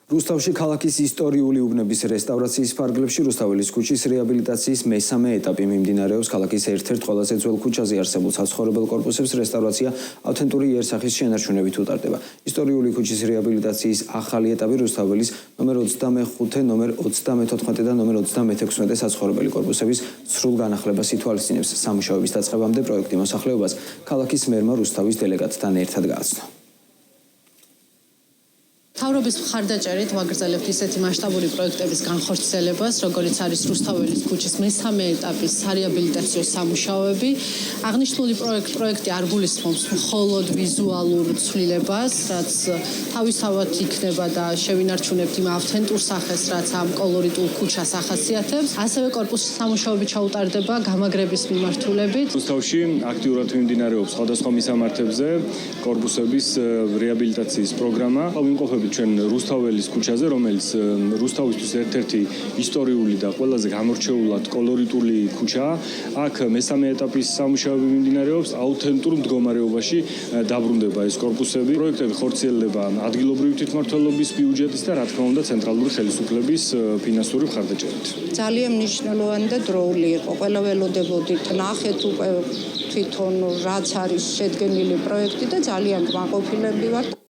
რუსთავში ქალაქის ისტორიული უბნების რესტავრაციის ფარგლებში რუსთაველის ქუჩის რეაბილიტაციის მესამე ეტაპი მიმდინარეობს. ქალაქის ერთ-ერთ ყველაზე ძველ ქუჩაზე არსებულ საცხოვრებელ კორპუსებს რესტავრაცია ავთენტური იერსახის შენარჩუნებით უტარდება. ისტორიული ქუჩის რეაბილიტაციის ახალი ეტაპი რუსთაველის ნომერ 25, ნომერ 34 და ნომერ 36 საცხოვრებელი კორპუსების სრულ განახლებას ითვალისწინებს. სამუშაოების დაწყებამდე პროექტი მოსახლეობას ქალაქის მერმა რუსთავის დელეგატთან ერთად გააცნო. თავრობის მხარდაჭერით ვაგრძელებთ ისეთი მასშტაბური პროექტების განხორციელებას, როგორიც არის რუსთაველის ქუჩის მესამე ეტაპის სარეაბილიტაციო სამუშაოები. აღნიშნული პროექტი არ გულისხმობს მხოლოდ ვიზუალურ ცვლილებას, რაც თავისთავად იქნება და შევინარჩუნებთ იმ ავთენტურ სახეს, რაც ამ კოლორიტულ ქუჩას ახასიათებს. ასევე კორპუსის სამუშაოები ჩაუტარდება გამაგრების მიმართულებით. რუსთავში აქტიურად მიმდინარეობს სხვადასხვა მისამართებზე კორპუსების რეაბილიტაციის პროგრამა. ვიმყოფებით ჩვენ რუსთაველის ქუჩაზე, რომელიც რუსთავისთვის ერთ-ერთი ისტორიული და ყველაზე გამორჩეულად კოლორიტული ქუჩაა. აქ მესამე ეტაპის სამუშაოები მიმდინარეობს, აუთენტურ მდგომარეობაში დაბრუნდება ეს კორპუსები. პროექტები ხორციელდება ადგილობრივი თვითმმართველობის ბიუჯეტის და რა თქმა უნდა ცენტრალური ხელისუფლების ფინანსური მხარდაჭერით. ძალიან მნიშვნელოვანი და დროული იყო. ყველა ველოდებოდით ნახეთ უკვე თვითონ რაც არის შედგენილი პროექტი და ძალიან კმაყოფილები ვართ.